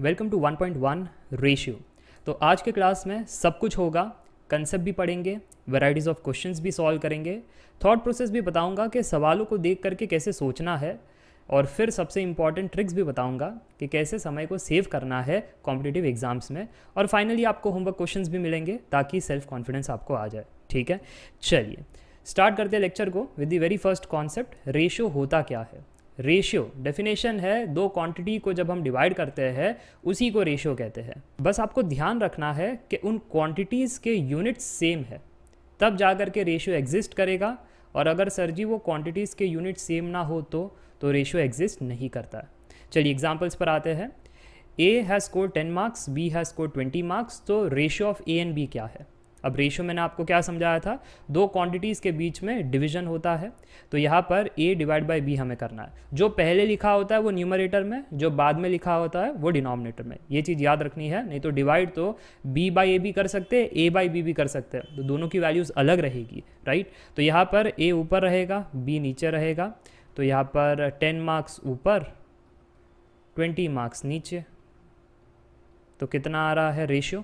Welcome to 1.1 ratio. तो आज के क्लास में सब कुछ होगा, कंसेप्ट भी पढ़ेंगे, वैराइटीज़ ऑफ क्वेश्चंस भी सॉल्व करेंगे, थॉट प्रोसेस भी बताऊंगा कि सवालों को देख करके कैसे सोचना है, और फिर सबसे इंपॉर्टेंट ट्रिक्स भी बताऊंगा कि कैसे समय को सेव करना है कॉम्पिटिटिव एग्जाम्स में। और फाइनली आपको होमवर्क क्वेश्चंस भी मिलेंगे ताकि सेल्फ कॉन्फिडेंस आपको आ जाए। ठीक है, चलिए स्टार्ट करते हैं लेक्चर को with the very first concept. Ratio होता क्या है? रेशियो डेफिनेशन है, दो क्वांटिटी को जब हम डिवाइड करते हैं उसी को रेशियो कहते हैं। बस आपको ध्यान रखना है कि उन क्वांटिटीज़ के यूनिट्स सेम है, तब जा कर के रेशियो एग्जिस्ट करेगा। और अगर सर जी वो क्वांटिटीज़ के यूनिट सेम ना हो तो रेशियो एग्जिस्ट नहीं करता। चलिए एग्जांपल्स पर आते हैं। A has score 10 marks, B has score 20 marks, तो ratio of A and B क्या है? अब रेशियो मैंने आपको क्या समझाया था, दो क्वांटिटीज़ के बीच में डिवीजन होता है। तो यहाँ पर a डिवाइड बाई बी हमें करना है। जो पहले लिखा होता है वो न्यूमरेटर में, जो बाद में लिखा होता है वो डिनोमिनेटर में। ये चीज़ याद रखनी है, नहीं तो डिवाइड तो b बाई ए भी कर सकते हैं, a बाई बी भी कर सकते हैं, तो दोनों की वैल्यूज़ अलग रहेगी, राइट। तो यहाँ पर a ऊपर रहेगा, b नीचे रहेगा। तो यहाँ पर 10 मार्क्स ऊपर, 20 मार्क्स नीचे। तो कितना आ रहा है रेशियो?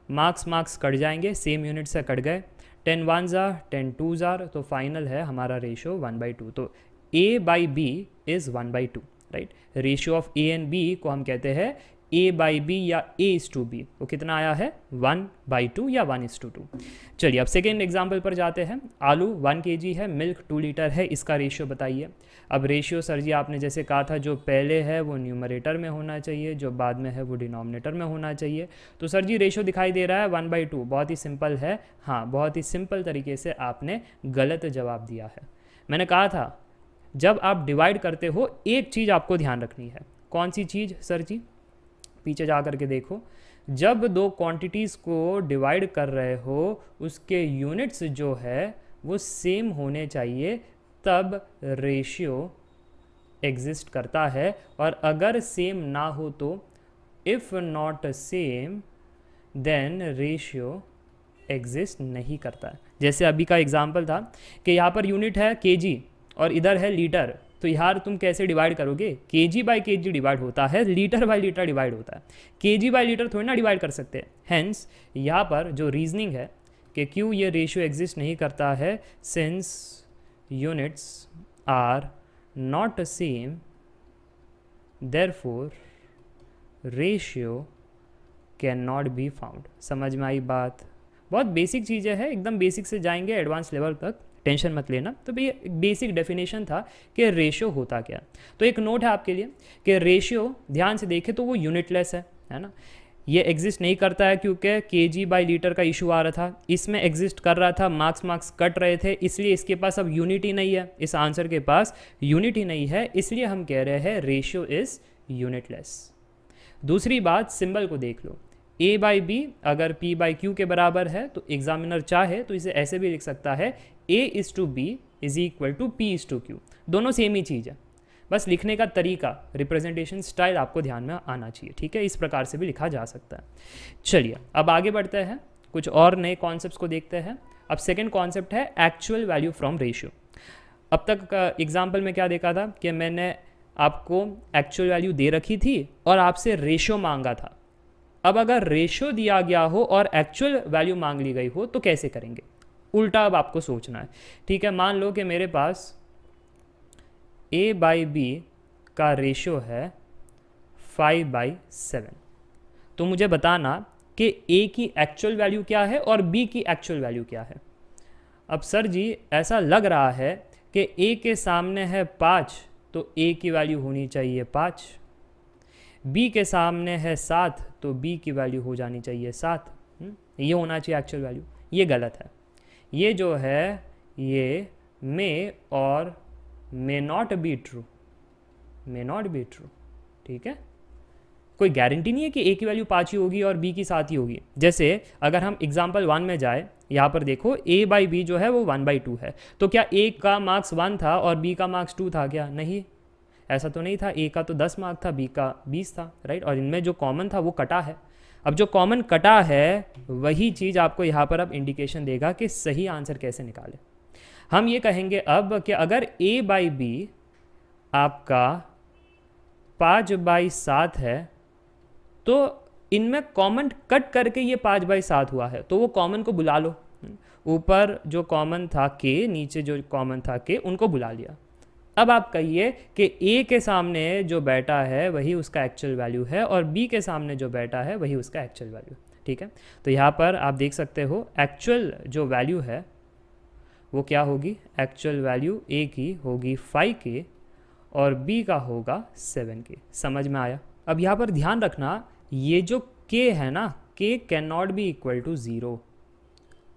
मार्क्स कट जाएंगे, सेम यूनिट से कट गए। 10 1 जार, 10 2 जार, तो फाइनल है हमारा रेशियो 1/2। तो a by B is 1/2, right. Ratio of A and B को हम कहते हैं a बाई बी या a:b। वो कितना आया है? 1/2 या 1:2। चलिए अब सेकेंड एग्जाम्पल पर जाते हैं। आलू 1 kg है, मिल्क 2 लीटर है, इसका रेशियो बताइए। अब रेशियो सर जी आपने जैसे कहा था, जो पहले है वो न्यूमरेटर में होना चाहिए, जो बाद में है वो डिनोमिनेटर में होना चाहिए। तो सर जी रेशियो दिखाई दे रहा है 1/2, बहुत ही सिंपल है। हाँ, बहुत ही सिंपल तरीके से आपने गलत जवाब दिया है। मैंने कहा था जब आप डिवाइड करते हो एक चीज़ आपको ध्यान रखनी है। कौन सी चीज़ सर जी? पीछे जा कर के देखो, जब दो क्वांटिटीज़ को डिवाइड कर रहे हो उसके यूनिट्स जो है वो सेम होने चाहिए, तब रेशियो एग्जिस्ट करता है। और अगर सेम ना हो तो if not same then ratio exist नहीं करता है। जैसे अभी का एग्जांपल था कि यहाँ पर यूनिट है केजी और इधर है लीटर, तो यार तुम कैसे डिवाइड करोगे? केजी बाई केजी डिवाइड होता है, लीटर बाई लीटर डिवाइड होता है। केजी बाई लीटर थोड़ी ना डिवाइड कर सकते हैं। हैंस यहाँ पर जो रीजनिंग है कि क्यों ये रेशियो एग्जिस्ट नहीं करता है, since units are not same therefore ratio can not be found. समझ में आई बात? बहुत बेसिक चीज़ें हैं, एकदम बेसिक से जाएंगे एडवांस लेवल तक, टेंशन मत लेना। तो भैया एक बेसिक डेफिनेशन था कि रेशियो होता क्या। तो एक नोट है आपके लिए कि रेशियो ध्यान से देखें तो वो यूनिटलेस है ना। ये एग्जिस्ट नहीं करता है क्योंकि केजी बाई लीटर का इशू आ रहा था, इसमें एग्जिस्ट कर रहा था, मार्क्स कट रहे थे, इसलिए इसके पास अब यूनिट ही नहीं है। इस आंसर के पास यूनिट ही नहीं है, इसलिए हम कह रहे हैं रेशियो इज़ यूनिटलेस। दूसरी बात, सिंबल को देख लो। a बाई बी अगर p बाई क्यू के बराबर है तो एग्जामिनर चाहे तो इसे ऐसे भी लिख सकता है a:b is equal to p:q। दोनों सेम ही चीज़ है, बस लिखने का तरीका, रिप्रेजेंटेशन स्टाइल आपको ध्यान में आना चाहिए। ठीक है, इस प्रकार से भी लिखा जा सकता है। चलिए अब आगे बढ़ते हैं, कुछ और नए कॉन्सेप्ट्स को देखते हैं। अब सेकेंड कॉन्सेप्ट है एक्चुअल वैल्यू फ्रॉम रेशियो। अब तक का एग्जाम्पल में क्या देखा था कि मैंने आपको एक्चुअल वैल्यू दे रखी थी और आपसे रेशियो मांगा था। अब अगर रेशियो दिया गया हो और एक्चुअल वैल्यू मांग ली गई हो तो कैसे करेंगे? उल्टा अब आपको सोचना है। ठीक है, मान लो कि मेरे पास a बाई बी का रेशियो है 5/7, तो मुझे बताना कि a की एक्चुअल वैल्यू क्या है और b की एक्चुअल वैल्यू क्या है। अब सर जी ऐसा लग रहा है कि a के सामने है 5, तो a की वैल्यू होनी चाहिए 5। b के सामने है 7, तो b की वैल्यू हो जानी चाहिए 7। ये होना चाहिए एक्चुअल वैल्यू। ये गलत है। ये जो है ये मे और may not be true, may not be true. ठीक है, कोई गारंटी नहीं है कि a की वैल्यू 5 ही होगी और b की 7 ही होगी। जैसे अगर हम एग्जाम्पल 1 में जाए, यहाँ पर देखो a बाई बी जो है वो 1/2 है, तो क्या a का मार्क्स 1 था और b का मार्क्स 2 था क्या? नहीं, ऐसा तो नहीं था। a का तो 10 मार्क था, b का 20 था, राइट। और इनमें जो कॉमन था वो कटा है। अब जो कॉमन कटा है वही चीज़ आपको यहाँ पर अब इंडिकेशन देगा कि सही आंसर कैसे निकाले। हम ये कहेंगे अब कि अगर a बाई बी आपका 5/7 है तो इनमें कॉमन कट करके ये 5/7 हुआ है, तो वो कॉमन को बुला लो। ऊपर जो कॉमन था के, नीचे जो कॉमन था के, उनको बुला लिया। अब आप कहिए कि ए के सामने जो बैठा है वही उसका एक्चुअल वैल्यू है और बी के सामने जो बैठा है वही उसका एक्चुअल वैल्यू। ठीक है, तो यहाँ पर आप देख सकते हो एक्चुअल जो वैल्यू है वो क्या होगी, एक्चुअल वैल्यू ए की होगी 5K और बी का होगा 7K। समझ में आया? अब यहाँ पर ध्यान रखना, ये जो K है ना, K can not be equal to 0।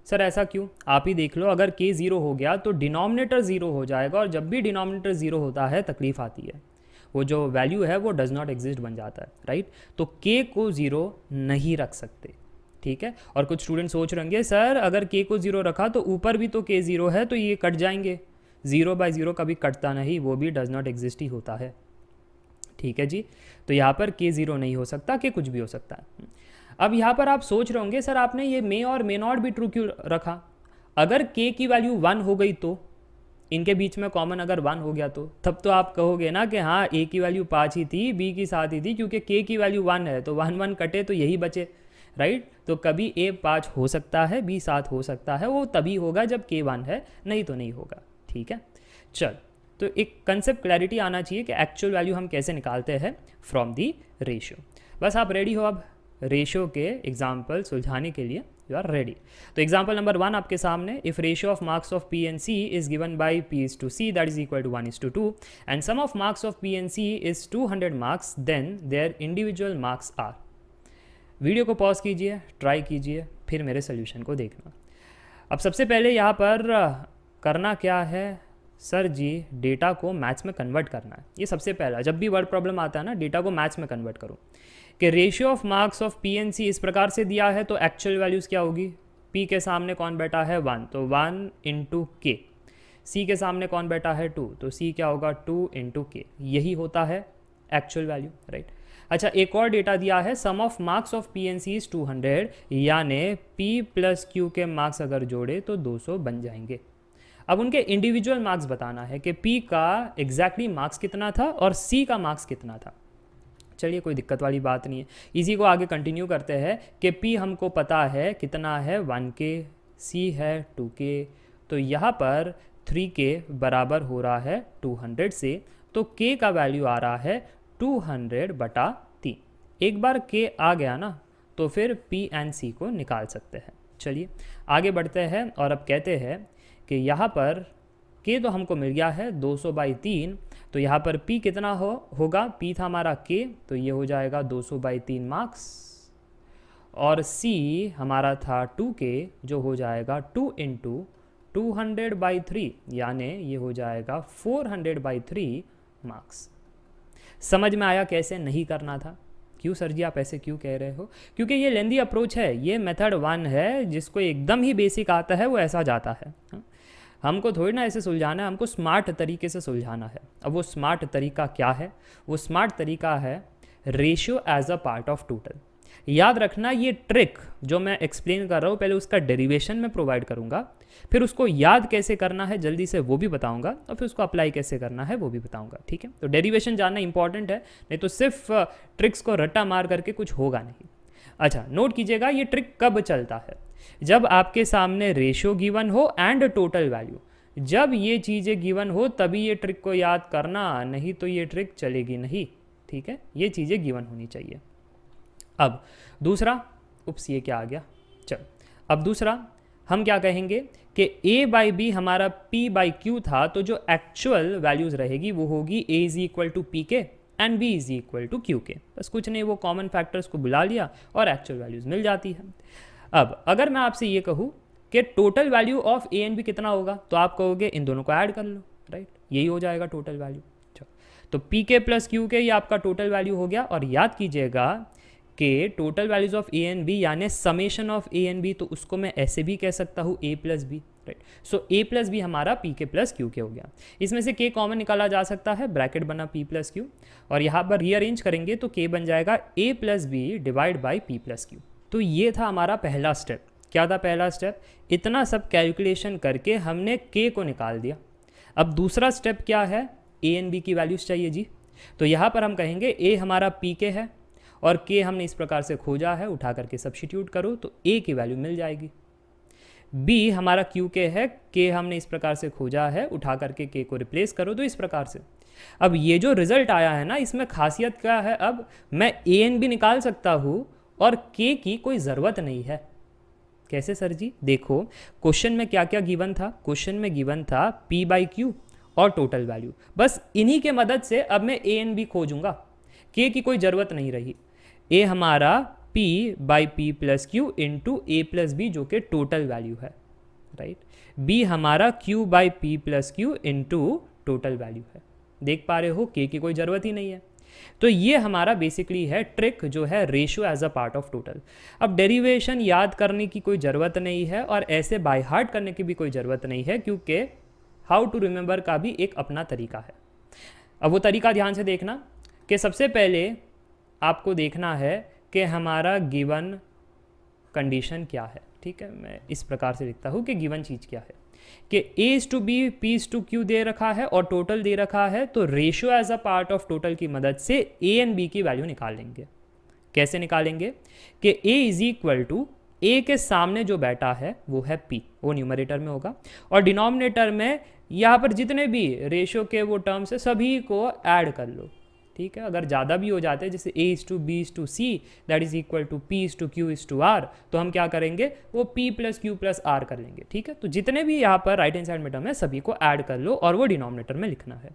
Sir ऐसा क्यों? आप ही देख लो, अगर K 0 हो गया तो डिनोमिनेटर 0 हो जाएगा, और जब भी डिनोमिनेटर 0 होता है तकलीफ आती है, वो जो वैल्यू है वो डज नॉट एग्जिस्ट बन जाता है, राइट? तो K को 0 नहीं रख सकते, ठीक है। और कुछ स्टूडेंट सोच रहे होंगे सर अगर K को 0 रखा तो ऊपर भी तो K 0 है, तो ये कट जाएंगे। 0/0 कभी कटता नहीं, वो भी डज नॉट एग्जिस्ट ही होता है, ठीक है जी। तो यहाँ पर K 0 नहीं हो सकता, K कुछ भी हो सकता है। अब यहाँ पर आप सोच रहे होंगे सर आपने ये मे और मे नॉट भी ट्रू क्यों रखा? अगर K की वैल्यू 1 हो गई तो, इनके बीच में कॉमन अगर 1 हो गया तो, तब तो आप कहोगे ना कि हाँ A की वैल्यू 5 ही थी, B की 7 ही थी, क्योंकि K की वैल्यू 1 है, तो 1 कटे तो यही बचे, राइट? तो कभी A 5 हो सकता है, B 7 हो सकता है, वो तभी होगा जब K 1 है, नहीं तो नहीं होगा, ठीक है। चल, तो एक कंसेप्ट क्लैरिटी आना चाहिए कि एक्चुअल वैल्यू हम कैसे निकालते हैं फ्रॉम दी रेशियो। बस आप रेडी हो अब रेशियो के एग्जाम्पल सुलझाने के लिए? You are ready. तो एग्जाम्पल नंबर 1 आपके सामने, if ratio of marks of P and C is given by P/C that is equal to 1:2 and sum of marks of P and C is 200 marks, then their individual marks are. Video को pause कीजिए, try कीजिए, फिर मेरे solution को देखना। अब सबसे पहले यहाँ पर करना क्या है सर जी, डेटा को मैथ्स में कन्वर्ट करना है। ये सबसे पहला, जब भी वर्ड प्रॉब्लम आता है ना, डेटा को मैथ्स में कन्वर्ट करो कि ratio of marks of P and C इस प्रकार से दिया है, तो एक्चुअल वैल्यूज़ क्या होगी? P के सामने कौन बैठा है? 1, तो 1 × K। C के सामने कौन बैठा है? 2, तो C क्या होगा? 2 × K। यही होता है एक्चुअल वैल्यू, राइट? अच्छा, एक और डेटा दिया है, sum of marks of P and C is 200, यानी P + Q के मार्क्स अगर जोड़े तो 200 बन जाएंगे। अब उनके इंडिविजुअल मार्क्स बताना है कि P का एग्जैक्टली मार्क्स कितना था और C का मार्क्स कितना था। चलिए, कोई दिक्कत वाली बात नहीं है, इसी को आगे कंटिन्यू करते हैं कि P हमको पता है कितना है 1K, C है 2K, तो यहाँ पर 3K बराबर हो रहा है 200 से, तो K का वैल्यू आ रहा है 200/3। एक बार K आ गया ना, तो फिर P and C को निकाल सकते हैं। चलिए आगे बढ़ते हैं और अब कहते हैं कि यहाँ पर K तो हमको मिल गया है 200/3, तो यहाँ पर P कितना होगा? P था हमारा K, तो ये हो जाएगा 200/3 मार्क्स, और C हमारा था 2K, जो हो जाएगा 2 × 200/3, यानी ये हो जाएगा 400/3 मार्क्स। समझ में आया कैसे नहीं करना था? क्यों सर जी आप ऐसे क्यों कह रहे हो? क्योंकि ये लेंदी अप्रोच है, ये मेथड 1 है, जिसको एकदम ही बेसिक आता है वो ऐसा जाता है। हमको थोड़ी ना ऐसे सुलझाना है, हमको स्मार्ट तरीके से सुलझाना है। अब वो स्मार्ट तरीका क्या है? वो स्मार्ट तरीका है ratio as a part of total. याद रखना, ये ट्रिक जो मैं एक्सप्लेन कर रहा हूँ, पहले उसका डेरिवेशन में प्रोवाइड करूँगा, फिर उसको याद कैसे करना है जल्दी से वो भी बताऊँगा, और फिर उसको अप्लाई कैसे करना है वो भी बताऊँगा, ठीक है? तो डेरिवेशन जानना इंपॉर्टेंट है, नहीं तो सिर्फ ट्रिक्स को रट्टा मार करके कुछ होगा नहीं। अच्छा, नोट कीजिएगा, ये ट्रिक कब चलता है? जब आपके सामने रेशियो गिवन हो एंड टोटल वैल्यू। जब ये चीज़ें गिवन हो तभी ये ट्रिक को याद करना, नहीं तो ये ट्रिक चलेगी नहीं, ठीक है? ये चीज़ें गिवन होनी चाहिए। अब दूसरा, उप्स ये क्या आ गया, चल अब दूसरा हम क्या कहेंगे कि A/B हमारा P/Q था, तो जो एक्चुअल वैल्यूज़ रहेगी वो होगी A = PK and B = QK। बस कुछ नहीं, वो कॉमन फैक्टर्स को बुला लिया और एक्चुअल वैल्यूज़ मिल जाती है। अब अगर मैं आपसे ये कहूँ कि total value of A and B कितना होगा, तो आप कहोगे इन दोनों को ऐड कर लो, राइट? यही हो जाएगा टोटल वैल्यू। तो PK + QK ये आपका टोटल वैल्यू हो गया। और याद कीजिएगा कि total values of A and B यानी summation of A and B, तो उसको मैं ऐसे भी कह सकता हूँ A + B, right? So A + B हमारा PK + QK हो गया। इसमें से K कॉमन निकाला जा सकता है, ब्रैकेट बना P + Q, और यहाँ पर रीअरेंज करेंगे तो K बन जाएगा A + B / P + Q। तो ये था हमारा पहला स्टेप। क्या था पहला स्टेप? इतना सब कैलकुलेशन करके हमने K को निकाल दिया। अब दूसरा स्टेप क्या है? A एंड B की वैल्यूज़ चाहिए जी। तो यहाँ पर हम कहेंगे A हमारा PK है और k हमने इस प्रकार से खोजा है, उठा करके सब्स्टिट्यूट करो तो a की वैल्यू मिल जाएगी। b हमारा क्यू के है, k हमने इस प्रकार से खोजा है, उठा करके k को रिप्लेस करो तो इस प्रकार से। अब ये जो रिजल्ट आया है ना, इसमें खासियत क्या है, अब मैं a n भी निकाल सकता हूँ और k की कोई ज़रूरत नहीं है। कैसे सर जी? देखो क्वेश्चन में क्या क्या गिवन था, क्वेश्चन में गिवन था p बाई क्यू और टोटल वैल्यू, बस इन्हीं के मदद से अब मैं a n भी खोजूंगा, k की कोई ज़रूरत नहीं रही। a हमारा p by P plus Q into A plus B जो कि टोटल वैल्यू है, राइट। b हमारा q by P plus Q into total value है। देख पा रहे हो k की कोई ज़रूरत ही नहीं है। तो ये हमारा बेसिकली है ट्रिक जो है ratio as a part of total. अब डेरिवेशन याद करने की कोई ज़रूरत नहीं है और ऐसे बाय हार्ट करने की भी कोई ज़रूरत नहीं है, क्योंकि हाउ टू रिमेंबर का भी एक अपना तरीका है। अब वो तरीका ध्यान से देखना कि सबसे पहले आपको देखना है कि हमारा गिवन कंडीशन क्या है, ठीक है। मैं इस प्रकार से लिखता हूँ कि गिवन चीज़ क्या है कि a is to B p is to q दे रखा है और टोटल दे रखा है, तो ratio as a part of total की मदद से a एंड b की वैल्यू निकाल लेंगे। कैसे निकालेंगे कि a is equal to a के सामने जो बैठा है वो है p, वो न्यूमरेटर में होगा, और डिनोमिनेटर में यहाँ पर जितने भी रेशियो के वो टर्म्स है सभी को ऐड कर लो, ठीक है। अगर ज़्यादा भी हो जाते हैं जैसे a is to B is to C that is equal to p is to q is to r, तो हम क्या करेंगे वो p plus q plus r कर लेंगे, ठीक है। तो जितने भी यहाँ पर राइट हैंड साइड में टर्म है सभी को ऐड कर लो और वो डिनोमिनेटर में लिखना है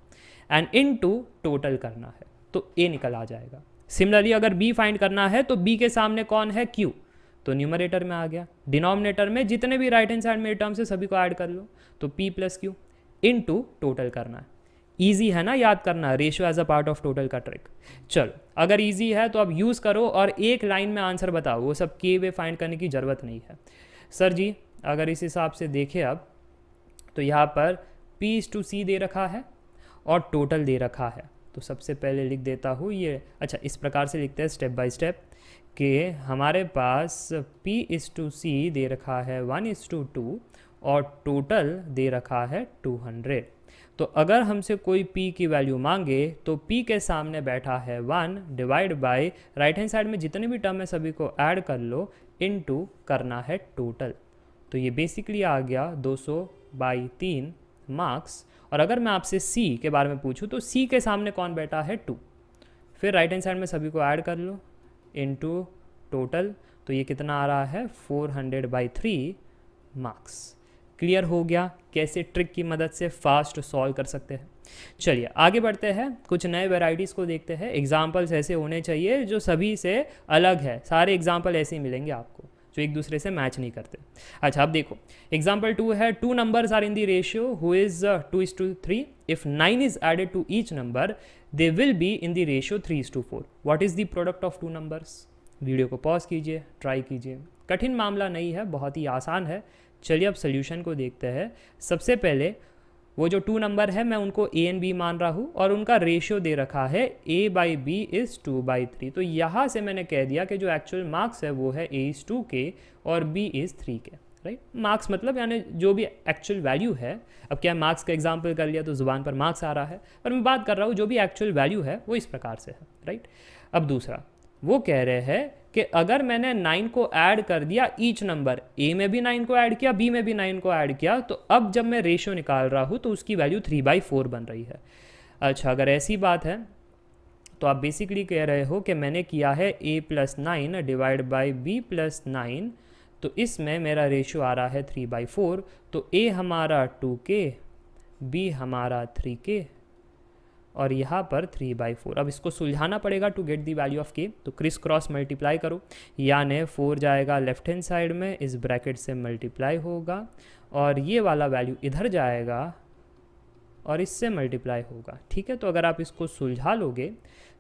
एंड इन टू टोटल करना है, तो a निकल आ जाएगा। सिमिलरली अगर b फाइंड करना है तो b के सामने कौन है q, तो न्यूमरेटर में आ गया, डिनोमिनेटर में जितने भी राइट हैंड साइड में टर्म्स है सभी को ऐड कर लो, तो p plus Q into total करना है। ईजी है ना याद करना ratio as a part of total का ट्रिक। चलो अगर ईजी है तो अब यूज़ करो और एक लाइन में आंसर बताओ, वो सब के वे फाइंड करने की ज़रूरत नहीं है। सर जी अगर इस हिसाब से देखें अब तो यहाँ पर p इज टू सी दे रखा है और टोटल दे रखा है, तो सबसे पहले लिख देता हूँ ये, अच्छा इस प्रकार से लिखते हैं स्टेप बाय स्टेप कि हमारे पास p इज टू सी दे रखा है 1 इज टू 2 और टोटल दे रखा है 200। तो अगर हमसे कोई p की वैल्यू मांगे तो p के सामने बैठा है 1 divide by right hand side में जितने भी टर्म है सभी को ऐड कर लो, इनटू करना है टोटल, तो ये बेसिकली आ गया 200 बाई 3 मार्क्स। और अगर मैं आपसे c के बारे में पूछूं तो c के सामने कौन बैठा है 2, फिर राइट हैंड साइड में सभी को ऐड कर लो इनटू टोटल, तो ये कितना आ रहा है 400 बाई 3 मार्क्स। क्लियर हो गया कैसे ट्रिक की मदद से फास्ट सॉल्व कर सकते हैं। चलिए आगे बढ़ते हैं, कुछ नए वेराइटीज़ को देखते हैं। एग्जाम्पल्स ऐसे होने चाहिए जो सभी से अलग है, सारे एग्जाम्पल ऐसे ही मिलेंगे आपको जो एक दूसरे से मैच नहीं करते। अच्छा अब देखो एग्जाम्पल 2 है, 2 numbers are in the ratio who is 2:3, if 9 is added to each number they will be in the ratio 3:4। What is the product of 2 numbers? Video को पॉज कीजिए, ट्राई कीजिए, कठिन मामला नहीं है, बहुत ही आसान है। चलिए अब सोल्यूशन को देखते हैं। सबसे पहले वो जो 2 नंबर है मैं उनको a एंड b मान रहा हूँ और उनका रेशियो दे रखा है a बाई बी इज़ 2/3, तो यहाँ से मैंने कह दिया कि जो एक्चुअल मार्क्स है वो है a इज़ 2k और b is 3k, right. Marks मतलब यानी जो भी एक्चुअल वैल्यू है, अब क्या मार्क्स का एग्जाम्पल कर लिया तो ज़ुबान पर मार्क्स आ रहा है, पर मैं बात कर रहा हूँ जो भी एक्चुअल वैल्यू है वो इस प्रकार से है, राइट। अब दूसरा वो कह रहे हैं कि अगर मैंने 9 को ऐड कर दिया ईच नंबर, a में भी 9 को ऐड किया b में भी 9 को ऐड किया, तो अब जब मैं रेशियो निकाल रहा हूँ तो उसकी वैल्यू 3/4 बन रही है। अच्छा अगर ऐसी बात है तो आप बेसिकली कह रहे हो कि मैंने किया है a + 9 डिवाइड बाई b + 9, तो इसमें मेरा रेशियो आ रहा है 3/4, तो a हमारा 2k, b हमारा 3k और यहाँ पर 3/4। अब इसको सुलझाना पड़ेगा to get the value of k, तो क्रिस क्रॉस मल्टीप्लाई करो, यानी 4 जाएगा लेफ्ट हैंड साइड में, इस ब्रैकेट से मल्टीप्लाई होगा और ये वाला वैल्यू इधर जाएगा और इससे मल्टीप्लाई होगा, ठीक है। तो अगर आप इसको सुलझा लोगे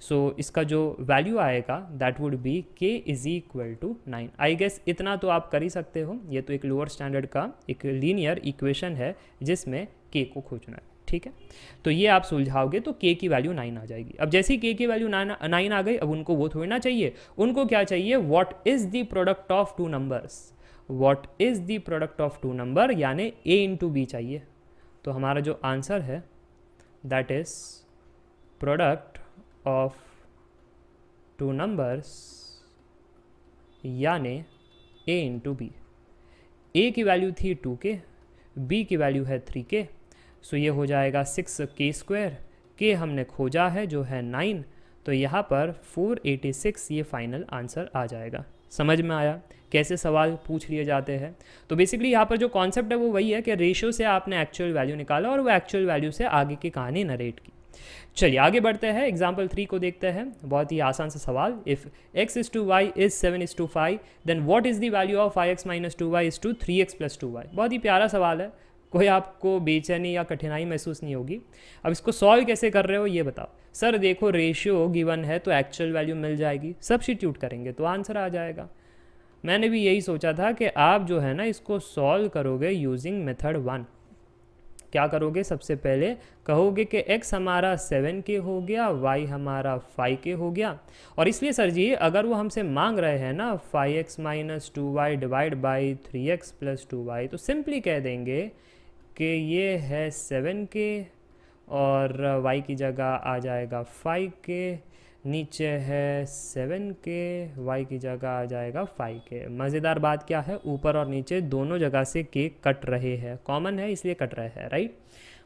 सो इसका जो वैल्यू आएगा that would be k = 9। I guess इतना तो आप कर ही सकते हो, ये तो एक लोअर स्टैंडर्ड का एक लीनियर इक्वेशन है जिसमें k को खोजना है, ठीक है। तो ये आप सुलझाओगे तो k की वैल्यू 9 आ जाएगी। अब जैसे ही k की वैल्यू 9 आ गई, अब उनको वो थोड़ी ना चाहिए, उनको क्या चाहिए, what is the product of 2 numbers, what is the product of 2 number, यानी a × b चाहिए। तो हमारा जो आंसर है that is product of two numbers यानी a इंटू बी। a की वैल्यू थी 2k, b की वैल्यू है 3k, सो ये हो जाएगा 6k², k हमने खोजा है जो है 9, तो यहाँ पर 486 ये फाइनल आंसर आ जाएगा। समझ में आया कैसे सवाल पूछ लिए जाते हैं? तो बेसिकली यहाँ पर जो कॉन्सेप्ट है वो वही है कि रेशियो से आपने एक्चुअल वैल्यू निकाला और वो एक्चुअल वैल्यू से आगे की कहानी नरेट की। चलिए आगे बढ़ते हैं, एग्जाम्पल 3 को देखते हैं। बहुत ही आसान सा सवाल, if x is to y is 7 is to 5 then what is the value of 5x minus 2y is to 3x plus 2y। बहुत ही प्यारा सवाल है, कोई आपको बेचैनी या कठिनाई महसूस नहीं होगी। अब इसको सॉल्व कैसे कर रहे हो ये बताओ। सर देखो रेशियो गिवन है तो एक्चुअल वैल्यू मिल जाएगी, सब्स्टिट्यूट करेंगे तो आंसर आ जाएगा। मैंने भी यही सोचा था कि आप जो है ना इसको सॉल्व करोगे यूजिंग मेथड 1। क्या करोगे? सबसे पहले कहोगे कि x हमारा 7k हो गया, y हमारा 5k हो गया, और इसलिए सर जी अगर वो हमसे मांग रहे हैं ना 5x minus 2y divide by 3x plus 2y, तो सिंपली कह देंगे कि ये है 7k और y की जगह आ जाएगा 5k, नीचे है 7k, y की जगह आ जाएगा 5k। मज़ेदार बात क्या है, ऊपर और नीचे दोनों जगह से k कट रहे हैं, कॉमन है इसलिए कट रहे हैं, राइट।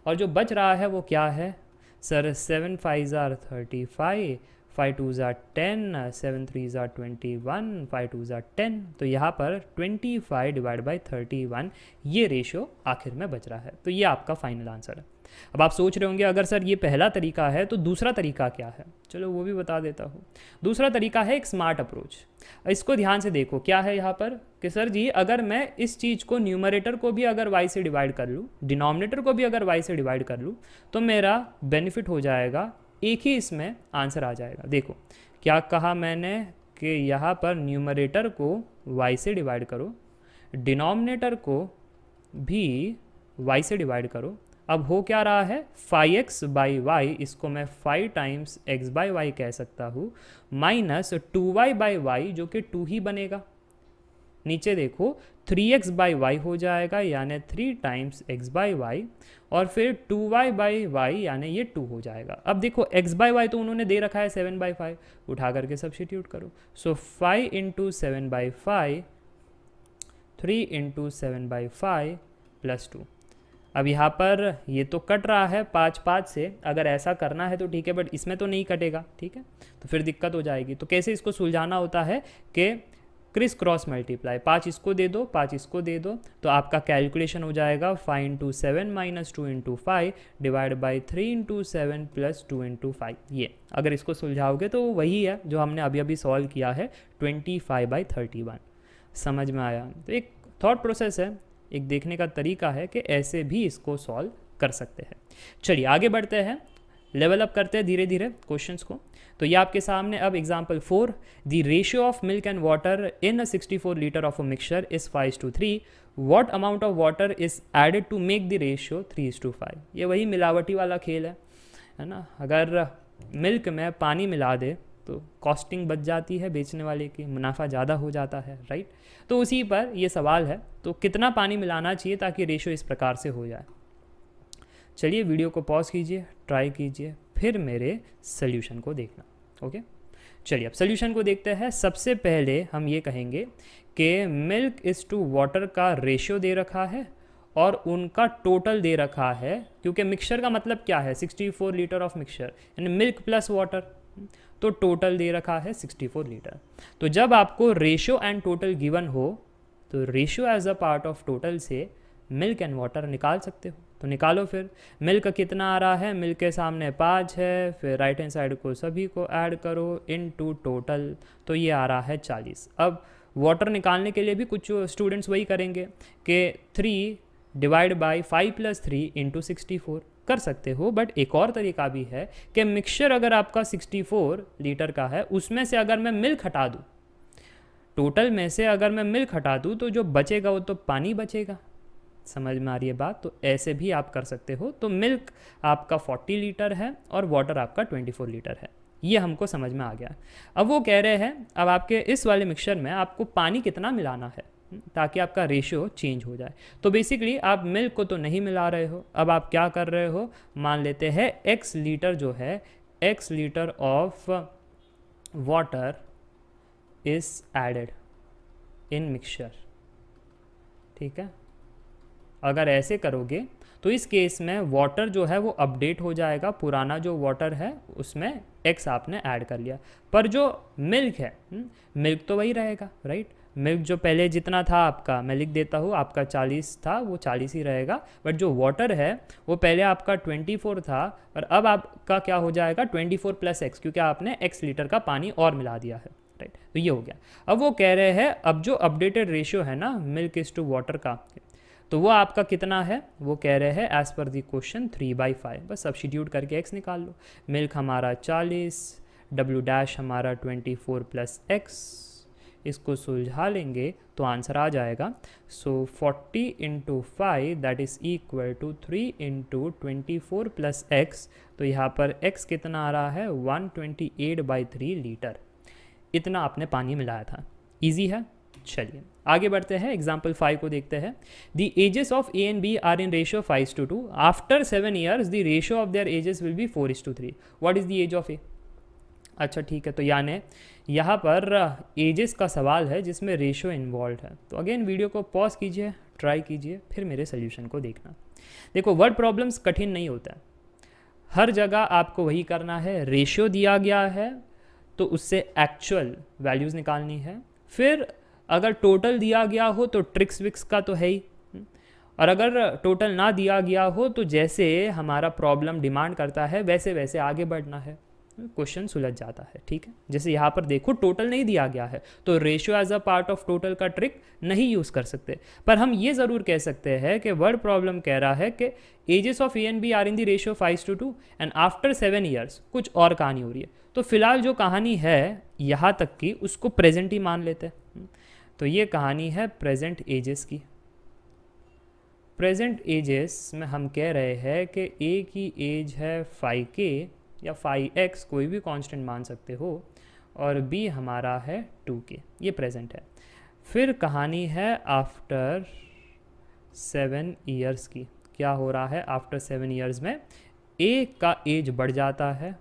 और जो बच रहा है वो क्या है? सर 7 5 ज़ार 35, 5 2 ज़ार 10, 7 3 ज़ार 21, 5 2 ज़ार 10, तो यहाँ पर 25 डिवाइड बाई 31 ये रेशियो आखिर में बच रहा है। तो ये आपका फाइनल आंसर है। अब आप सोच रहे होंगे अगर सर ये पहला तरीका है तो दूसरा तरीका क्या है? चलो वो भी बता देता हूँ। दूसरा तरीका है एक स्मार्ट अप्रोच। इसको ध्यान से देखो, क्या है यहाँ पर कि सर जी अगर मैं इस चीज़ को न्यूमरेटर को भी अगर y से डिवाइड कर लूँ, डिनोमिनेटर को भी अगर y से डिवाइड कर लूँ, तो मेरा बेनिफिट हो जाएगा, एक ही इसमें आंसर आ जाएगा। देखो क्या कहा मैंने कि यहाँ पर न्यूमरेटर को y से डिवाइड करो, डिनोमिनेटर को भी y से डिवाइड करो। अब हो क्या रहा है? 5x बाई वाई, इसको मैं 5 टाइम्स x बाई वाई कह सकता हूँ, माइनस 2y बाई वाई जो कि 2 ही बनेगा। नीचे देखो 3x बाई वाई हो जाएगा यानी 3 टाइम्स x बाई वाई, और फिर 2y बाई वाई यानी ये 2 हो जाएगा। अब देखो x बाई वाई तो उन्होंने दे रखा है 7 बाई 5, उठा करके सब्स्टिट्यूट करो। सो 5 into 7 by 5, 3 into 7 by 5 plus 2। अब यहाँ पर ये तो कट रहा है 5 5 से, अगर ऐसा करना है तो ठीक है, बट इसमें तो नहीं कटेगा, ठीक है, तो फिर दिक्कत हो जाएगी। तो कैसे इसको सुलझाना होता है कि क्रिस क्रॉस मल्टीप्लाई, 5 इसको दे दो 5 इसको दे दो, तो आपका कैलकुलेशन हो जाएगा 5 into 7 minus 2 into 5 divide by 3 into 7 plus 2 into 5। ये अगर इसको सुलझाओगे तो वही है जो हमने अभी अभी सॉल्व किया है, 25/31। समझ में आया? तो एक थॉट प्रोसेस है, एक देखने का तरीका है कि ऐसे भी इसको सॉल्व कर सकते हैं। चलिए आगे बढ़ते हैं, लेवल अप करते हैं धीरे धीरे क्वेश्चंस को। तो ये आपके सामने अब example 4, the ratio of milk and water in a 64 litre of a mixture is 5:3, what amount of water is added to make the ratio 3:5। ये वही मिलावटी वाला खेल है ना। अगर मिल्क में पानी मिला दे तो कॉस्टिंग बच जाती है बेचने वाले की, मुनाफा ज़्यादा हो जाता है, राइट। तो उसी पर ये सवाल है, तो कितना पानी मिलाना चाहिए ताकि रेशियो इस प्रकार से हो जाए। चलिए वीडियो को पॉज कीजिए, ट्राई कीजिए, फिर मेरे सोल्यूशन को देखना, ओके। चलिए अब सोल्यूशन को देखते हैं। सबसे पहले हम ये कहेंगे कि मिल्क इज़ टू वाटर का रेशियो दे रखा है और उनका टोटल दे रखा है, क्योंकि मिक्सचर का मतलब क्या है, 64 लीटर ऑफ मिक्सचर यानी मिल्क प्लस वाटर, तो टोटल दे रखा है 64 लीटर। तो जब आपको रेशियो एंड टोटल गिवन हो तो ratio as a part of total से मिल्क एंड वाटर निकाल सकते हो। तो निकालो फिर। मिल्क कितना आ रहा है? मिल्क के सामने 5 है, फिर राइट हैंड साइड को सभी को ऐड करो इनटू टोटल, तो ये आ रहा है 40। अब वाटर निकालने के लिए भी कुछ स्टूडेंट्स वही करेंगे कि 3 डिवाइड बाई 5 प्लस 3 इंटू 64 कर सकते हो, बट एक और तरीका भी है कि मिक्सचर अगर आपका 64 लीटर का है, उसमें से अगर मैं मिल्क हटा दूँ, टोटल में से अगर मैं मिल्क हटा दूँ तो जो बचेगा वो तो पानी बचेगा। समझ में आ रही है बात? तो ऐसे भी आप कर सकते हो। तो मिल्क आपका 40 लीटर है और वाटर आपका 24 लीटर है, ये हमको समझ में आ गया। अब वो कह रहे हैं अब आपके इस वाले मिक्सचर में आपको पानी कितना मिलाना है ताकि आपका रेशियो चेंज हो जाए। तो बेसिकली आप मिल्क को तो नहीं मिला रहे हो, अब आप क्या कर रहे हो, मान लेते हैं x लीटर जो है, x litre of water is added in mixture, ठीक है। अगर ऐसे करोगे तो इस केस में वाटर जो है वो अपडेट हो जाएगा, पुराना जो वाटर है उसमें x आपने ऐड कर लिया, पर जो मिल्क है मिल्क तो वही रहेगा, राइट। मिल्क जो पहले जितना था आपका, मैं लिख देता हूँ, आपका 40 था वो 40 ही रहेगा, बट जो वाटर है वो पहले आपका 24 था और अब आपका क्या हो जाएगा 24 + x, क्योंकि आपने x लीटर का पानी और मिला दिया है, राइट। तो ये हो गया। अब वो कह रहे हैं अब जो अपडेटेड रेशियो है ना मिल्क इज टू वाटर का, तो वो आपका कितना है, वो कह रहे हैं एज पर दी क्वेश्चन 3/5। बस सब्स्टिट्यूट करके x निकाल लो। मिल्क हमारा 40, W' हमारा 24 + x, इसको सुलझा लेंगे तो आंसर आ जाएगा। सो 40 × 5 that is equal to 3 × 24 + x। तो यहाँ पर x कितना आ रहा है 128/3 लीटर, इतना आपने पानी मिलाया था। ईजी है। चलिए आगे बढ़ते हैं, एग्जाम्पल 5 को देखते हैं। The ages of A and B are in ratio 5:2। After 7 years the ratio of their ages will be 4:3। What is the age of A? अच्छा ठीक है, तो यानी यहाँ पर एजेस का सवाल है जिसमें रेशियो इन्वॉल्व है। तो अगेन वीडियो को पॉज कीजिए, ट्राई कीजिए, फिर मेरे सोल्यूशन को देखना। देखो वर्ड प्रॉब्लम्स कठिन नहीं होता है, हर जगह आपको वही करना है। रेशियो दिया गया है तो उससे एक्चुअल वैल्यूज़ निकालनी है, फिर अगर टोटल दिया गया हो तो ट्रिक्स विक्स का तो है ही, और अगर टोटल ना दिया गया हो तो जैसे हमारा प्रॉब्लम डिमांड करता है वैसे वैसे आगे बढ़ना है, क्वेश्चन सुलझ जाता है, ठीक है। जैसे यहाँ पर देखो टोटल नहीं दिया गया है तो ratio as a part of total का ट्रिक नहीं यूज़ कर सकते, पर हम ये ज़रूर कह सकते हैं कि वर्ड प्रॉब्लम कह रहा है कि ages of A and B are in the ratio 5:2 and after 7 years कुछ और कहानी हो रही है। तो फिलहाल जो कहानी है यहाँ तक की उसको प्रेजेंट ही मान लेते हैं। तो ये कहानी है प्रेजेंट एजेस की। प्रेजेंट एजेस में हम कह रहे हैं कि A की एज है 5K या 5x, कोई भी कांस्टेंट मान सकते हो, और B हमारा है 2K, ये प्रेजेंट है। फिर कहानी है आफ्टर 7 years की। क्या हो रहा है आफ्टर 7 years में A का एज बढ़ जाता है,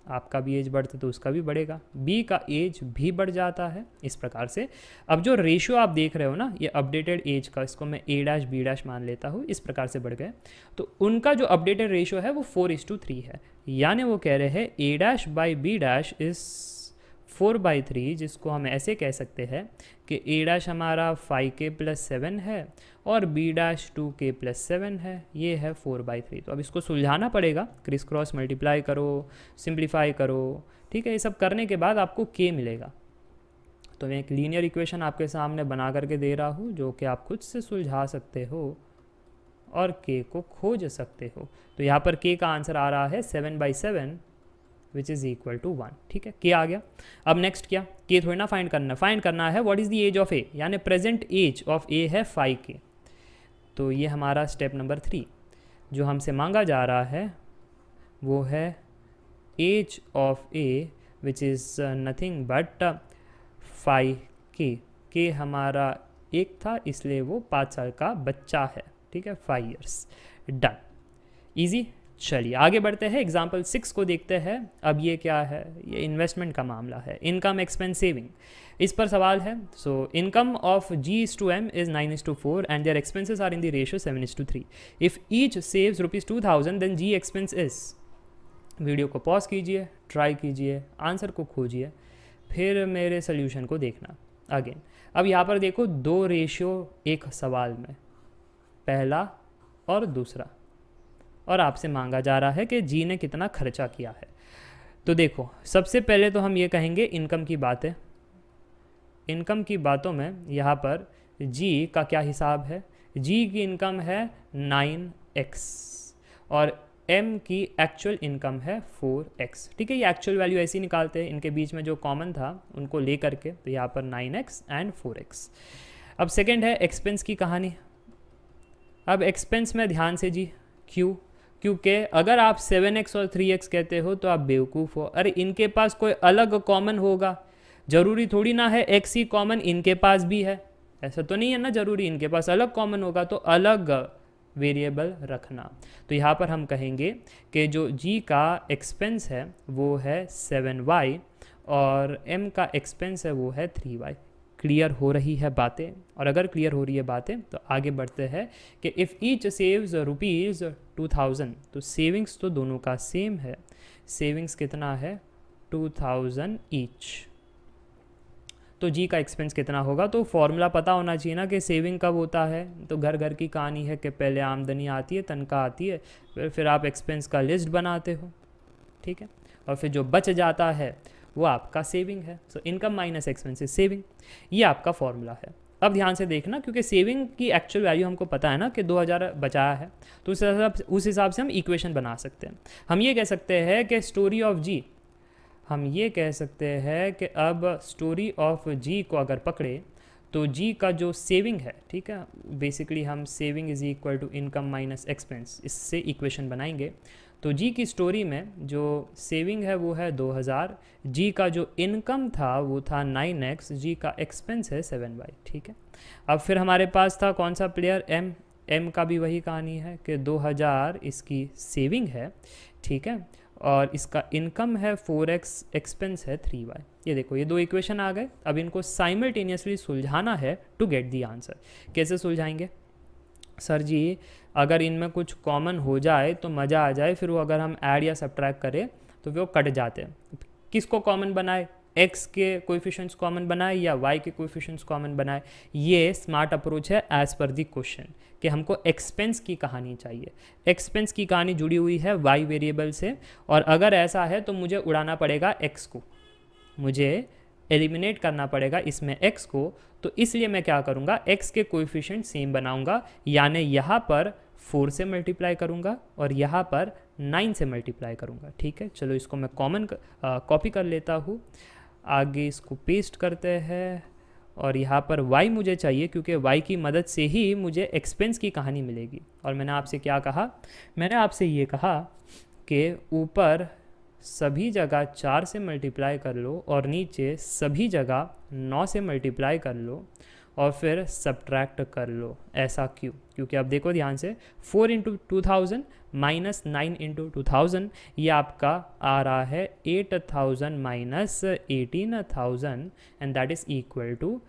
आपका भी एज बढ़ता तो उसका भी बढ़ेगा, B का एज भी बढ़ जाता है, इस प्रकार से। अब जो रेशियो आप देख रहे हो ना ये अपडेटेड एज का, इसको मैं A', B' मान लेता हूँ, इस प्रकार से बढ़ गए। तो उनका जो अपडेटेड रेशियो है वो 4:3 है, यानी वो कह रहे हैं A'/B' इज़ 4/3, जिसको हम ऐसे कह सकते हैं कि A' हमारा 5K + 7 है और B' 2K + 7 है, ये है 4/3। तो अब इसको सुलझाना पड़ेगा, क्रिस क्रॉस मल्टीप्लाई करो, सिंप्लीफाई करो, ठीक है। ये सब करने के बाद आपको K मिलेगा। तो मैं एक लीनियर इक्वेशन आपके सामने बना करके दे रहा हूँ जो कि आप खुद से सुलझा सकते हो और K को खोज सकते हो। तो यहाँ पर K का आंसर आ रहा है 7/7 विच इज़ इक्वल टू 1, ठीक है। K आ गया। अब नेक्स्ट क्या, K थोड़ी ना फाइंड करना है what is the age of A, यानी प्रेजेंट एज ऑफ A है 5K। तो ये हमारा स्टेप नंबर 3 जो हमसे मांगा जा रहा है वो है age of A which is nothing but 5K। K हमारा 1 था इसलिए वो 5 साल का बच्चा है, ठीक है, 5 years। Done, easy. चलिए आगे बढ़ते हैं, एग्जाम्पल 6 को देखते हैं। अब ये क्या है, ये इन्वेस्टमेंट का मामला है, इनकम एक्सपेंस सेविंग, इस पर सवाल है। So income of G/M is 9:4 and their expenses are in the ratio 7:3। If each saves ₹2000 then G expense is. Video को पॉज कीजिए, ट्राई कीजिए, आंसर को खोजिए, फिर मेरे सोल्यूशन को देखना अगेन। अब यहाँ पर देखो 2 रेशियो एक सवाल में, पहला और दूसरा, और आपसे मांगा जा रहा है कि जी ने कितना खर्चा किया है। तो देखो सबसे पहले तो हम ये कहेंगे इनकम की बातें। इनकम की बातों में यहाँ पर जी का क्या हिसाब है, जी की इनकम है 9x और m की एक्चुअल इनकम है 4x, ठीक है। ये एक्चुअल वैल्यू ऐसे ही निकालते हैं, इनके बीच में जो कॉमन था उनको ले करके, तो यहाँ पर 9x एंड 4x। अब सेकेंड है एक्सपेंस की कहानी। अब एक्सपेंस में ध्यान से जी, क्योंकि अगर आप 7x और 3x कहते हो तो आप बेवकूफ़ हो। अरे इनके पास कोई अलग कॉमन होगा, ज़रूरी थोड़ी ना है x ही कॉमन इनके पास भी है, ऐसा तो नहीं है ना, ज़रूरी इनके पास अलग कॉमन होगा, तो अलग वेरिएबल रखना। तो यहाँ पर हम कहेंगे कि जो g का एक्सपेंस है वो है 7y और m का एक्सपेंस है वो है 3y। क्लियर हो रही है बातें? और अगर क्लियर हो रही है बातें तो आगे बढ़ते हैं कि इफ़ ईच सेव्स ₹2000, तो सेविंग्स तो दोनों का सेम है। सेविंग्स कितना है? 2000 ईच। तो जी का एक्सपेंस कितना होगा? तो फॉर्मूला पता होना चाहिए ना कि सेविंग कब होता है। तो घर घर की कहानी है कि पहले आमदनी आती है, तनख्वाह आती है, फिर आप एक्सपेंस का लिस्ट बनाते हो, ठीक है, और फिर जो बच जाता है वो आपका सेविंग है। So income minus expense is saving, ये आपका फॉर्मूला है। अब ध्यान से देखना, क्योंकि सेविंग की एक्चुअल वैल्यू हमको पता है ना कि 2000 बचाया है, तो उस हिसाब से हम इक्वेशन बना सकते हैं। हम ये कह सकते हैं कि स्टोरी ऑफ जी, हम ये कह सकते हैं कि अब स्टोरी ऑफ जी को अगर पकड़े तो जी का जो सेविंग है, ठीक है, बेसिकली हम saving is equal to income minus expense, इससे इक्वेशन बनाएंगे। तो जी की स्टोरी में जो सेविंग है वो है 2000, जी का जो इनकम था वो था 9x, जी का एक्सपेंस है 7y, ठीक है। अब फिर हमारे पास था कौन सा प्लेयर? एम का भी वही कहानी है कि 2000 इसकी सेविंग है, ठीक है, और इसका इनकम है 4x, एक्सपेंस है 3y। ये देखो, ये दो इक्वेशन आ गए। अब इनको साइमल्टेनियसली सुलझाना है टू गेट दी आंसर। कैसे सुलझाएंगे? सर जी अगर इनमें कुछ कॉमन हो जाए तो मज़ा आ जाए, फिर वो अगर हम ऐड या सब्ट्रैक्ट करें तो वो कट जाते हैं। किसको कॉमन बनाए? x के कोएफिशिएंट्स कॉमन बनाए या y के कोएफिशिएंट्स कॉमन बनाए? ये स्मार्ट अप्रोच है एज पर दी क्वेश्चन, कि हमको एक्सपेंस की कहानी चाहिए। एक्सपेंस की कहानी जुड़ी हुई है y वेरिएबल से, और अगर ऐसा है तो मुझे उड़ाना पड़ेगा x को, मुझे एलिमिनेट करना पड़ेगा इसमें x को। तो इसलिए मैं क्या करूँगा? x के कोएफिशिएंट सेम बनाऊँगा, यानी यहाँ पर 4 से मल्टीप्लाई करूँगा और यहाँ पर 9 से मल्टीप्लाई करूँगा, ठीक है। चलो इसको मैं कॉमन कॉपी कर लेता हूँ, आगे इसको पेस्ट करते हैं, और यहाँ पर y मुझे चाहिए क्योंकि y की मदद से ही मुझे एक्सपेंस की कहानी मिलेगी। और मैंने आपसे क्या कहा? मैंने आपसे ये कहा कि ऊपर सभी जगह 4 से मल्टीप्लाई कर लो और नीचे सभी जगह 9 से मल्टीप्लाई कर लो और फिर सब्ट्रैक्ट कर लो। ऐसा क्यों? क्योंकि अब देखो ध्यान से, 4 इंटू 2000 माइनस 9 इंटू 2000, ये आपका आ रहा है 8000 minus 18000, and that is equal to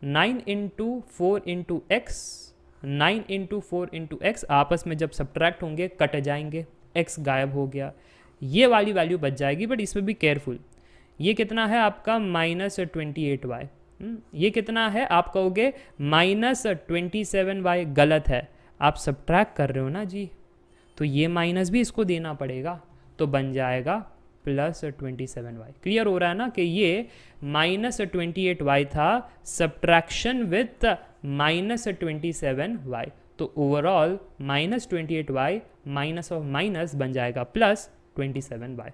9 into 4 into X. 9 into 4 into X आपस में जब सब्ट्रैक्ट होंगे कट जाएंगे, एक्स गायब हो गया, ये वाली वैल्यू बच जाएगी। बट इसमें भी केयरफुल, ये कितना है आपका? -28y। ये कितना है? आप कहोगे -27y। गलत है, आप सब्ट्रैक्ट कर रहे हो ना जी, तो ये माइनस भी इसको देना पड़ेगा, तो बन जाएगा +27y। क्लियर हो रहा है ना कि ये -28y था, सब्ट्रैक्शन विथ -27y। तो overall -28y minus of minus बन जाएगा +27y।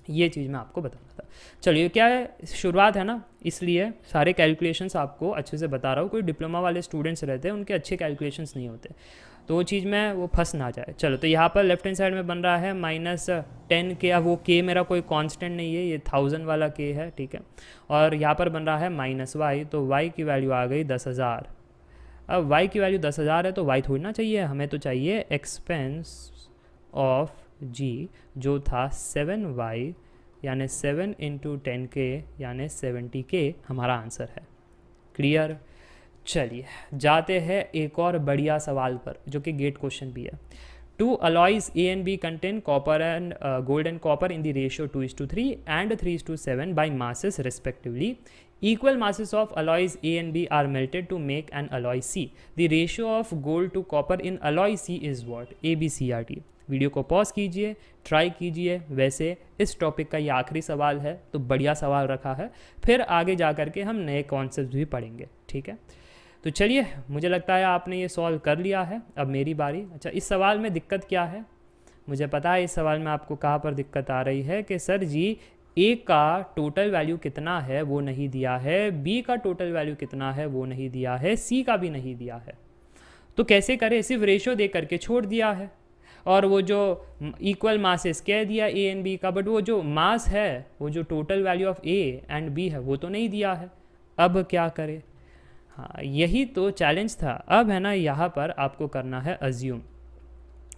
ये चीज़ मैं आपको बताना था। चलिए, क्या है, शुरुआत है ना, इसलिए सारे कैलकुलेशंस आपको अच्छे से बता रहा हूँ। कोई डिप्लोमा वाले स्टूडेंट्स रहते हैं, उनके अच्छे कैलकुलेशंस नहीं होते, तो वो चीज़ में वो फंस ना जाए। चलो, तो यहाँ पर लेफ्ट हैंड साइड में बन रहा है -10k। अब वो k मेरा कोई कांस्टेंट नहीं है, ये 1000 वाला k है, ठीक है। और यहाँ पर बन रहा है -y, तो y की वैल्यू आ गई 10,000। अब y की वैल्यू 10,000 है तो y थोड़ी ना चाहिए, हमें तो चाहिए एक्सपेंस ऑफ g, जो था 7y, यानी 7 इंटू 10k यानी 70k हमारा आंसर है। क्लियर? चलिए जाते हैं एक और बढ़िया सवाल पर, जो कि गेट क्वेश्चन भी है। 2 alloys A and B contain copper and gold and copper in the ratio 2:3 and 3:7 by masses respectively. Equal masses of alloys A and B are melted to make an alloy C. The ratio of gold to copper in alloy C is what? A, B, C, R, D. Video को pause कीजिए, try कीजिए। वैसे इस topic का ये आखिरी सवाल है, तो बढ़िया सवाल रखा है, फिर आगे जा कर के हम नए कॉन्सेप्ट भी पढ़ेंगे, ठीक है। तो चलिए, मुझे लगता है आपने ये सॉल्व कर लिया है, अब मेरी बारी। अच्छा, इस सवाल में दिक्कत क्या है? मुझे पता है इस सवाल में आपको कहाँ पर दिक्कत आ रही है कि सर जी ए का टोटल वैल्यू कितना है वो नहीं दिया है, बी का टोटल वैल्यू कितना है वो नहीं दिया है, सी का भी नहीं दिया है, तो कैसे करें? सिर्फ रेशियो दे करके छोड़ दिया है, और वो जो इक्वल मासेस कह दिया ए एंड बी का, बट वो जो मास है, वो जो total value of A and B है वो तो नहीं दिया है। अब क्या करें? हाँ, यही तो चैलेंज था। अब है ना, यहाँ पर आपको करना है अज्यूम।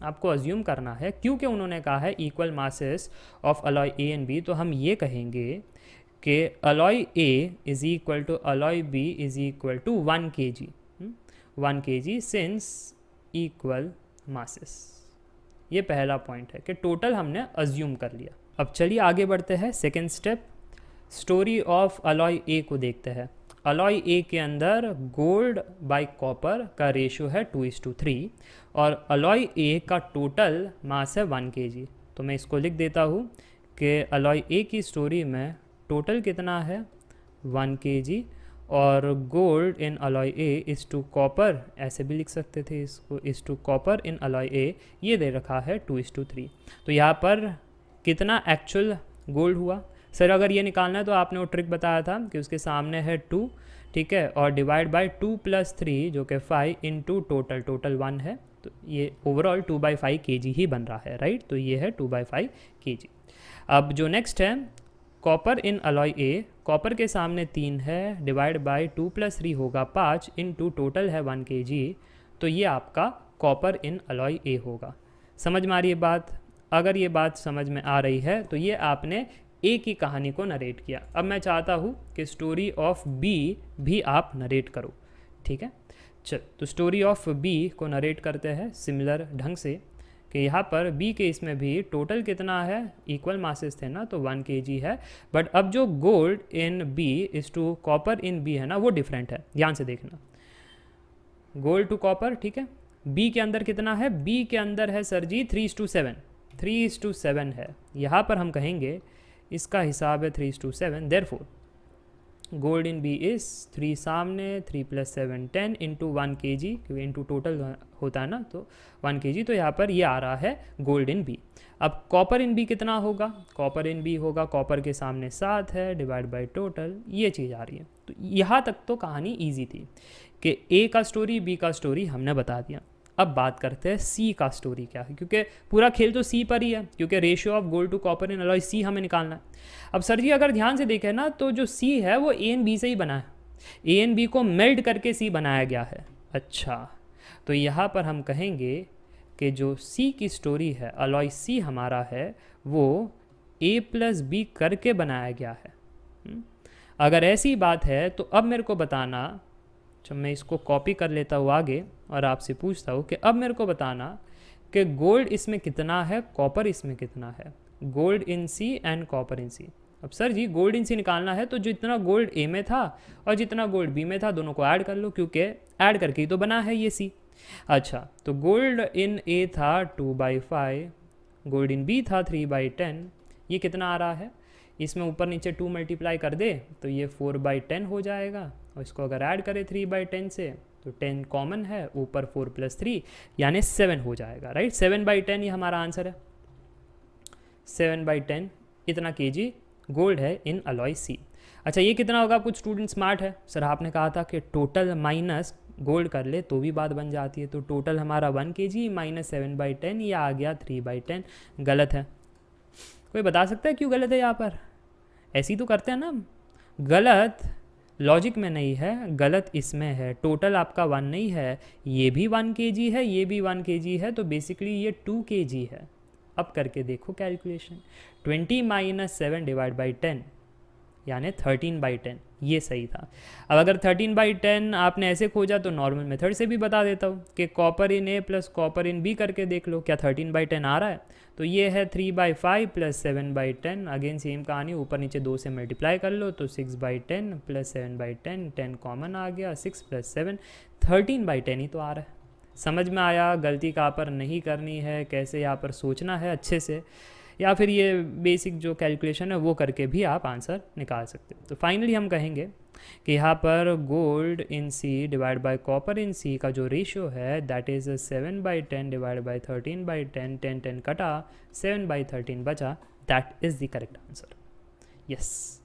आपको अज्यूम करना है, क्योंकि उन्होंने कहा है equal masses of alloy A and B, तो हम ये कहेंगे कि alloy A is equal to alloy B is equal to 1 kg, 1 kg since equal masses. ये पहला पॉइंट है कि टोटल हमने अज्यूम कर लिया। अब चलिए आगे बढ़ते हैं, second step, story of alloy A को देखते हैं। अलॉय ए के अंदर गोल्ड बाय कॉपर का रेशियो है 2:3 और अलॉय ए का टोटल मास है 1 kg। तो मैं इसको लिख देता हूँ कि अलॉय ए की स्टोरी में टोटल कितना है 1 kg और gold in alloy A is to copper, ऐसे भी लिख सकते थे इसको, is to copper in alloy A, ये दे रखा है 2:3। तो यहाँ पर कितना एक्चुअल गोल्ड हुआ सर, अगर ये निकालना है तो आपने वो ट्रिक बताया था कि उसके सामने है 2, ठीक है, और डिवाइड बाय 2 + 3 जो कि 5 इंटू टोटल 1 है, तो ये ओवरऑल 2/5 kg ही बन रहा है, राइट। तो ये है 2/5 kg। अब जो नेक्स्ट है copper in alloy A, copper के सामने 3 है, डिवाइड बाय 2 + 3 होगा 5 इंटू टोटल है 1 kg, तो ये आपका कॉपर इन अलॉय ए होगा। समझ में आ रही है बात? अगर ये बात समझ में आ रही है तो ये आपने ए की कहानी को नरेट किया। अब मैं चाहता हूँ कि स्टोरी ऑफ बी भी आप नरेट करो, ठीक है। चल, तो स्टोरी ऑफ बी को नरेट करते हैं सिमिलर ढंग से कि यहाँ पर बी के इसमें भी टोटल कितना है, इक्वल मासेस थे ना, तो 1 kg है, बट अब जो gold in B is to copper in B है ना, वो डिफरेंट है। ध्यान से देखना, गोल्ड टू कॉपर, ठीक है। बी के अंदर कितना है, बी के अंदर है सर जी 3:7, 3:7 है। यहाँ पर हम कहेंगे इसका हिसाब है 3:7, therefore gold in B is 3 सामने, 3 + 7 10 इंटू 1 kg, क्योंकि इंटू टोटल होता है ना, तो 1 kg, तो यहाँ पर ये आ रहा है गोल्ड इन बी। अब कॉपर इन बी कितना होगा, कॉपर इन बी होगा, कॉपर के सामने 7 है, डिवाइड बाय टोटल, ये चीज़ आ रही है। तो यहाँ तक तो कहानी ईजी थी कि ए का स्टोरी बी का स्टोरी हमने बता दिया। अब बात करते हैं सी का स्टोरी क्या है, क्योंकि पूरा खेल तो सी पर ही है, क्योंकि ratio of gold to copper in alloy C हमें निकालना है। अब सर जी अगर ध्यान से देखें ना, तो जो सी है वो ए एंड बी से ही बना है, ए एंड बी को मेल्ट करके सी बनाया गया है। अच्छा, तो यहाँ पर हम कहेंगे कि जो सी की स्टोरी है, अलॉय सी हमारा है, वो ए + बी करके बनाया गया है। अगर ऐसी बात है तो अब मेरे को बताना, जब मैं इसको कॉपी कर लेता हूँ आगे और आपसे पूछता हूँ कि अब मेरे को बताना कि गोल्ड इसमें कितना है, कॉपर इसमें कितना है, gold in C and copper in C. अब सर जी गोल्ड इन सी निकालना है तो जितना गोल्ड ए में था और जितना गोल्ड बी में था दोनों को ऐड कर लो, क्योंकि ऐड करके ही तो बना है ये सी। अच्छा, तो गोल्ड इन ए था 2/5, गोल्ड इन बी था 3/10, ये कितना आ रहा है, इसमें ऊपर नीचे 2 मल्टीप्लाई कर दे तो ये 4/10 हो जाएगा, और इसको अगर ऐड करें 3/10 से तो 10 कॉमन है, ऊपर 4 + 3 यानी 7 हो जाएगा, राइट। 7/10 ये हमारा आंसर है, 7/10 इतना kg गोल्ड है इन अलॉय सी। अच्छा, ये कितना होगा? कुछ स्टूडेंट स्मार्ट है, सर आपने कहा था कि टोटल माइनस गोल्ड कर ले तो भी बात बन जाती है, तो टोटल हमारा 1 kg माइनस 7/10, ये आ गया 3/10। गलत है, कोई बता सकता है क्यों गलत है? यहाँ पर ऐसी तो करते हैं ना, गलत लॉजिक में नहीं है, गलत इसमें है। टोटल आपका 1 नहीं है, ये भी 1 kg है, ये भी 1 kg है, तो बेसिकली ये 2 kg है। अब करके देखो कैलकुलेशन, 20 - 7 डिवाइड बाई 10 यानी 13/10, ये सही था। अब अगर 13/10 आपने ऐसे खोजा तो नॉर्मल मेथड से भी बता देता हूँ कि copper in A + copper in B करके देख लो, क्या 13/10 आ रहा है? तो ये है 3/5 + 7/10, अगेन सेम कहानी, ऊपर नीचे 2 से मल्टीप्लाई कर लो तो 6/10 + 7/10, 10 कॉमन आ गया, 6 + 7 13/10 ही तो आ रहा है। समझ में आया गलती कहाँ पर नहीं करनी है, कैसे यहाँ पर सोचना है अच्छे से, या फिर ये बेसिक जो कैलकुलेशन है वो करके भी आप आंसर निकाल सकते हो। तो फाइनली हम कहेंगे कि यहाँ पर gold in C divide by copper in C का जो रेशियो है दैट इज़ 7/10 डिवाइड बाय 13/10, 10 कटा 7/13 बचा, that is the correct answer. Yes,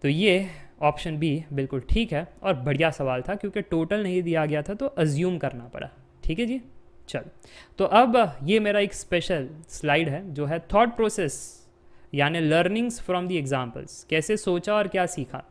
तो ये ऑप्शन बी बिल्कुल ठीक है और बढ़िया सवाल था, क्योंकि टोटल नहीं दिया गया था तो अज्यूम करना पड़ा। ठीक है जी, चल, तो अब ये मेरा एक स्पेशल स्लाइड है जो है थॉट प्रोसेस यानी लर्निंग्स फ्रॉम द एग्जाम्पल्स, कैसे सोचा और क्या सीखा।